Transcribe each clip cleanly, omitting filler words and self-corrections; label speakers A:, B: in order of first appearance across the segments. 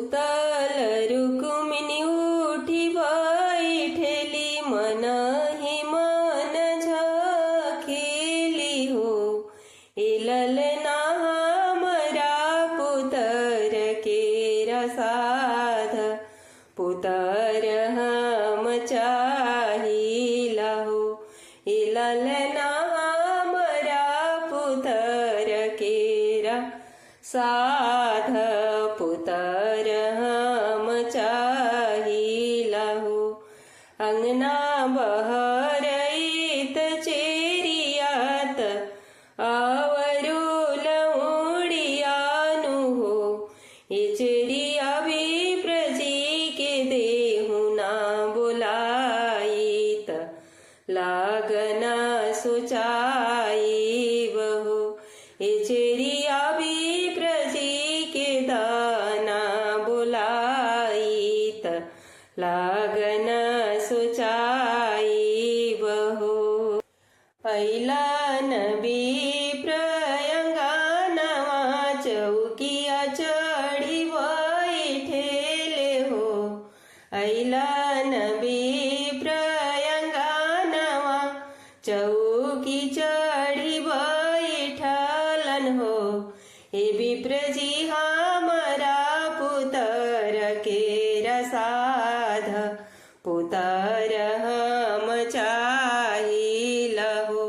A: पुतल रुक्मिणी उठी बैठेली, मन ही मन झाकेली हो। ललना हमरा पुतर केरा साध, पुतर हम चाहिला हो। ललना हमरा पुतर केरा साध, पुतर हम चाहिला हो। अंगना बहरईत चेरियात, आवरुल उड़ियानु हो। चेरिया विप्रजी के देहुना बुलाईत, लागना सुचाईब हो। चेरिया विप्रजी के दाना बुलाईत, लागना सुचाईब हो। ऐला नबी प्रयंगानवा, चौकिया चढ़ी बैठेले हो। ऐला नबी प्रयंगानवा, चौकी चढ़ी बैठलन हो। विप्रजी हमरा पुतर केरा साध, पुतर हम चाहिला हो।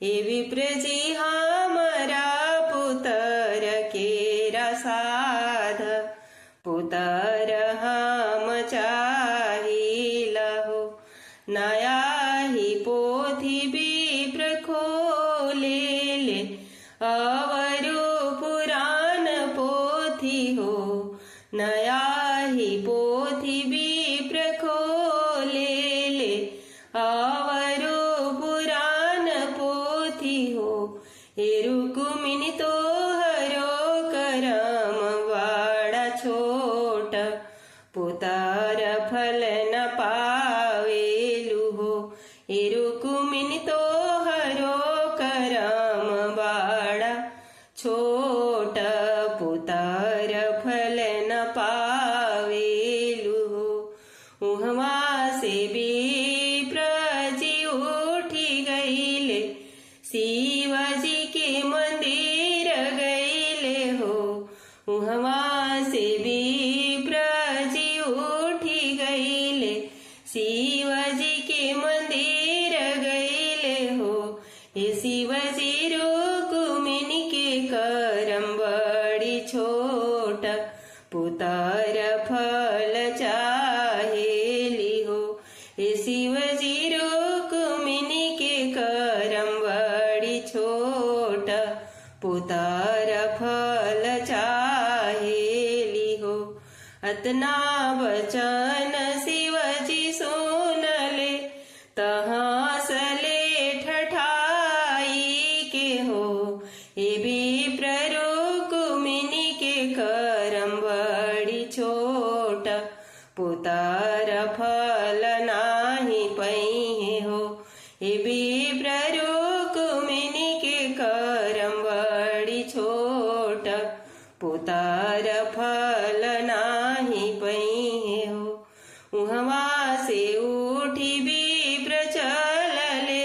A: विप्रजी हमरा पुतर केरा साध, पुतर हम चाहिला हो। नया ही पोथी विप्र खोलेले, अवरु पुराण पोथी हो। नया ही पोथी विप्र खोलेले, आवरो पुराण पोथी हो। रुक्मिणी तोहरो करम बड़ा छोट, पुतर फल न पावेलु हो। रुक्मिणी तोहरो करम बड़ा छोट, पुतर फल न पावेलु हो। उहवा से विप्रजी उठी गईले, शिवजी के मंदिर गईले हो। उहवा से विप्रजी उठी गईले, शिवजी के मंदिर गईले हो। शिवजी रुक्मिणी के करम बड़ी छोट, पुतर फल चाहेली हो। शिवजी रुक्मिणी के करम बड़ी छोट, पुतर फल चाहेली हो। अतना वचन शिवजी सुनले, तहासले ठठाई के हो। विप्र रुक्मिणी के करम बड़ी छोट, पुतर फल नाही पइहे हो। विप्र रुक्मिणी के करम बड़ी छोट, पुतर फल नाही पइहे हो। उहवा से उठी विप्र चलले,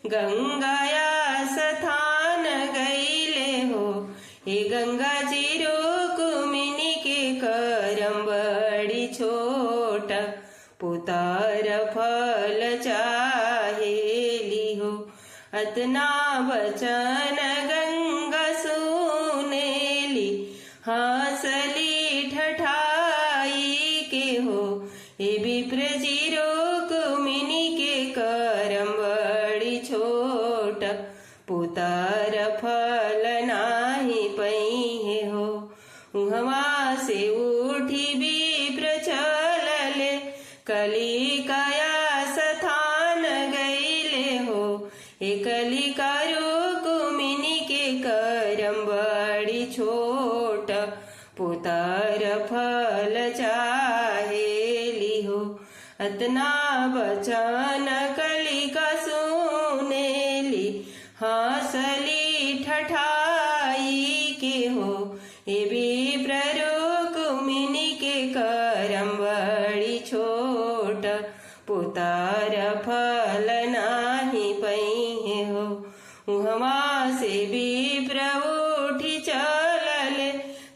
A: गंगाया स्थान गईले हो। गंगा जी रुक्मिणी के करम बड़ी छोट, पुतर फल चाहेली हो। अतना वचन गंगा सुनेली, हंसली ठठाई के हो। विप्रजी रुक्मिणी के करम बड़ी छोट, पुतर फल नाही पइहे हो। उहवा से उठी विप्र चलले, कलिकाया स्थान गईले हो। कलिका रुक्मिणी के करम बड़ी छोट, पुतर फल चाहेली हो। अतना वचन कलिका सुनेली, हंसली ठठाई के हो। विप्र रुक्मिणी के करम बड़ी छोट पुतार फल नाही पई हो उहवा से विप्र उठी चलले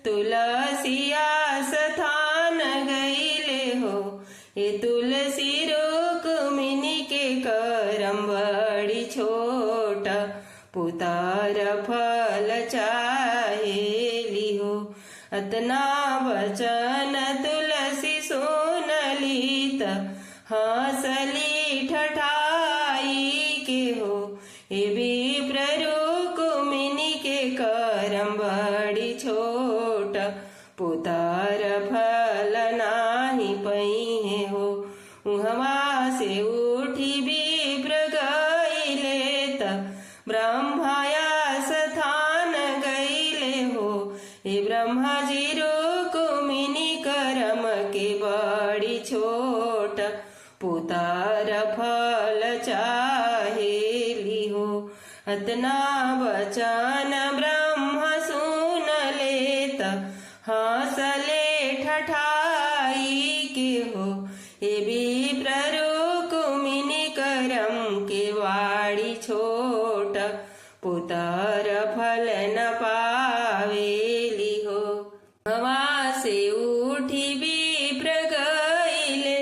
A: तुलसिया स्थान गईले हो ये तुलसी रुक्मिणी के करम बड़ी छोट पुतार फल चाहेली हो अतना वचन तुलसी सुनली त हंसली ठठाई के हो हे विप्र रुक्मिणी के करम बड़ी छोट पुतार फल नाही पई हो उहवा से उठी विप्र गईले त ब्रह्माया स्थान गईले हो हे ब्रह्मा जी रुक्मिणी करम के बड़ी छोट पुतार फल चाहेली हो अतना वचन ब्रह्म सुन लेत हंसले ठठाई के हो हे विप्र रुक्मिणी करम के वाड़ी छोट पुतार फल न पावेली हो हवा से उठी विप्र गईले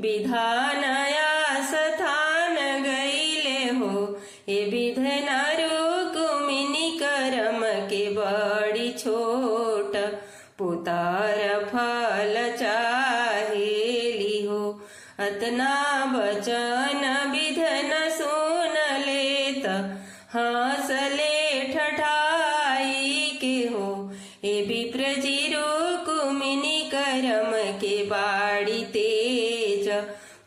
A: विधानया स्थान गईले हो हे विधन रुक्मिणी करम के बड़ी छोट पुतार फल चाहेली हो अतना वचन विधन सुन लेत हंसले ठठाई के हो हे विप्र जी रुक्मिणी करम के बाड़ी तेज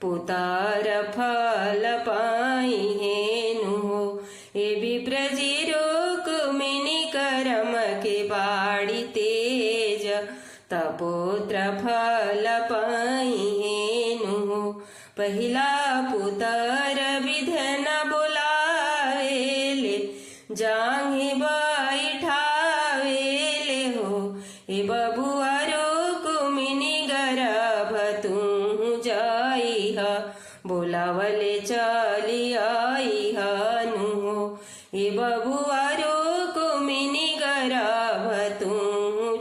A: पुतार फल पाई हेनु हो हे विप्र जी रुक्मिणी करम के बाड़ी तेज तपोत्र फल पाई हेनु हो पहिला पुतर विधन बुलावेले जांघे बैठावेले हो हे बबुआ रुक्मिणी गर्भ तू जाइह बोलावले चली आइह नु हो हे बबुआ रुक्मिणी गर्भ तू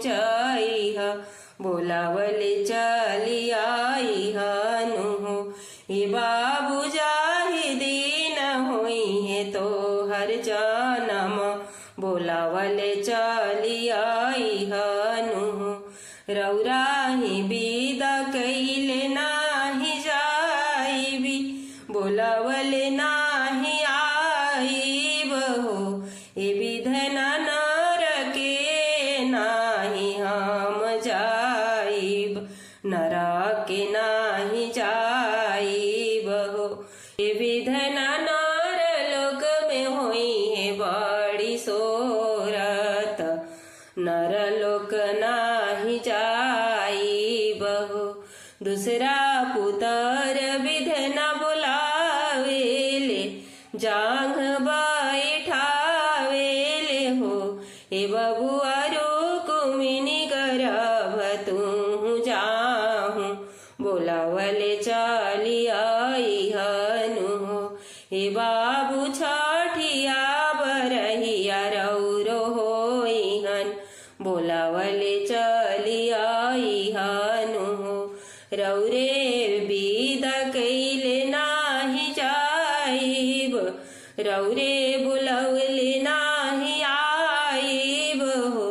A: जाइह बोलावले चली आइह नु हो हे बाबू जाहि दिन होई है तो हर जनम बोलावले चली आइह नु हो रौराही विदा कैले नाही जाइबी बोलावले नाही आइब हो हे विधन नर के नाही हम जाइब नरा के नाही जाइब हो हे विधन नर लोक में होई है बड़ी सोरत नर लोक नाही जाइब हो दूसरा पुतर विधन बुलावेले जांघ बैठावेले हो हे बबुआ रुक्मिणी गर्भ तू जाहूँ बोलावले चली आइह नु हो हे बाबू छठिया बरहिया रौरो होइहन बोलावले चली आइह नु हो रौरे विदा कैले नाही जाइब रौरे बुलवले नाही आइब हो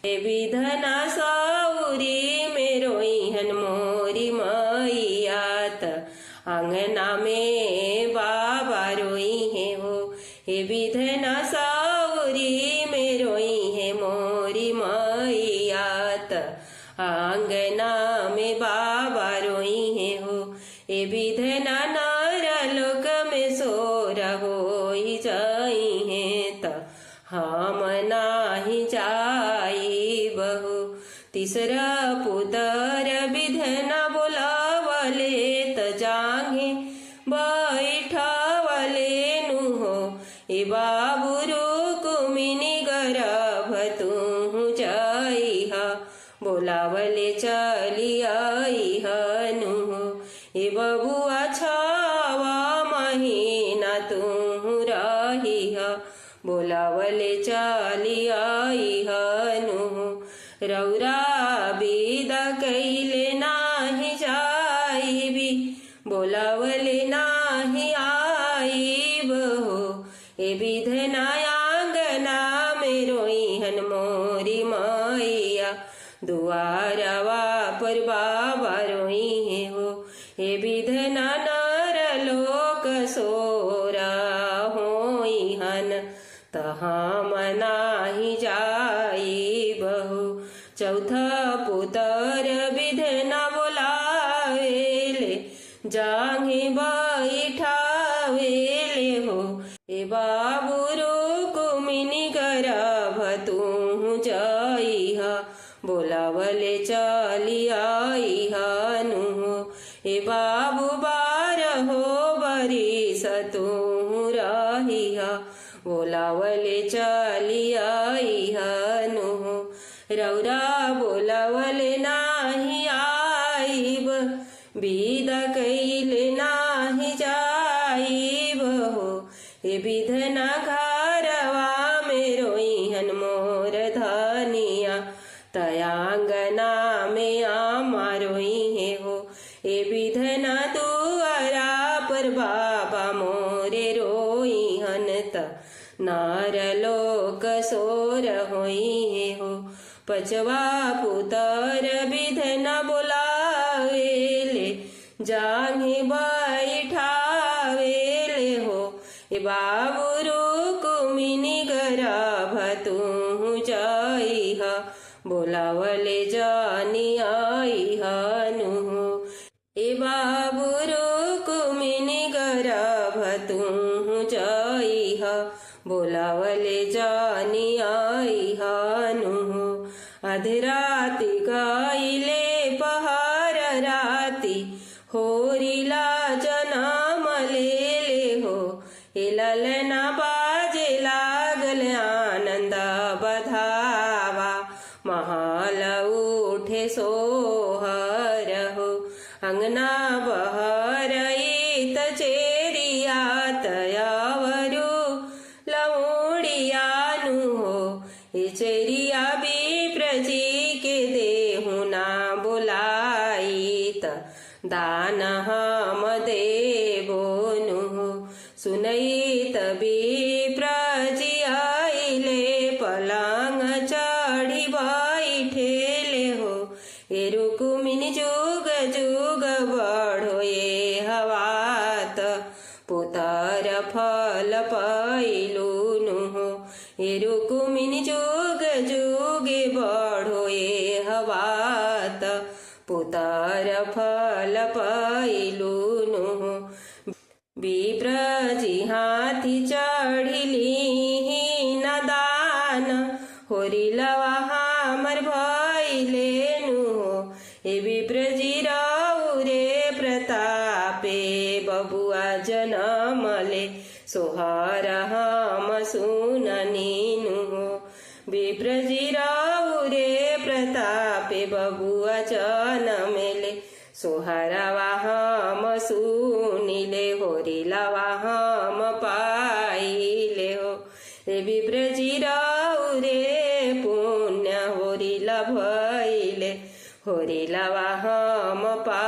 A: हे विधन सौरी में रोइहन मोरी मैयात अंगना में बाबा रोई है हो हे विधन सौरी में रोई है मोरी मैयात आंगना में बाबा रोई है हो हे विधन नर लोक में सोर होई जाई है त हम नाही जाइब हो तीसरा पुतर विधन बुलावले त जांघे बैठावले नु हो हे बाबू रुक्मिणी गर्भ तू जाइह बोलावले चली चाली आई हनु हो ए बबुआ छावा महीना तू रही ह बोलावले चाली आई हनु हो रौरा विदा कैले नाही जाइबी बोलावले नाही आईब हो ए विधना आंगना में रोईहन मोरी मैया दुआरवा पर बाबा रोई हो ए विधना नर लोक सोरा होईहन तहाँ मनाही जाइब हो चौथा पुतर विधना बोलावेले जांघे बैठावेले हो ए बाबू रुक्मिणी गर्भ तू जाई हा बोलावले चाली आई हनु हो ए बाबू 12 बरिस तू रही हा बोलावले चाली आई हनु हो रौरा बोलावले नाही आईब विदा कैले नाही जाइब हो ए विधना घरवा में रोईहन मोर धनिया तयांगना में आमा रोई हो ए विधना दुआरा पर बाबा मोरे रोईहन त नार लोक सोर होई हो पचवा पुतर विधना बोलावेले जांघे बैठावेले हो ए बाबू रुक्मिणी गर्भ तू जाई हा बोलावले जानी आई हनु हो ए बाबू रुक्मिणी गर्भ तू जाई हा बोलावले जानी आई हनु हो अधराती गाइले पहार राती होरीला जनम लेले हो ए ललना बाजे लागल आनंद बधावा महाल उठे सोहर हो अंगना बहरईत चेरिया तयावरू लवुड़ियानु हो ए चेरिया विप्रजी के देहुना बुलाईत दान हम देबोनु हो सुनईत विप्रजी आइले पलंग चढ़ी बैठेले हो ए रुक्मिणी जुग जुग बढ़ो ए हवात पुतर फल पैलुनु हो ए रुक्मिणी जुग जुगे बढ़ो ए हवात पुतर फल पैलुनु हो विप्रजी हाथी चढ़िली न दान होरिलवा हमर भइलेनु हो ए विप्रजी रौरे प्रतापे बबुआ जनमले सोहर हम सुननीनु हो विप्रजी रौरे प्रतापे बबुआ जनमेले सोहरवा हम सुनिले होरिलवा हम पाइले हो ए विप्रजी रौरे पुण्य होरिला भइले होरिलवा हम पा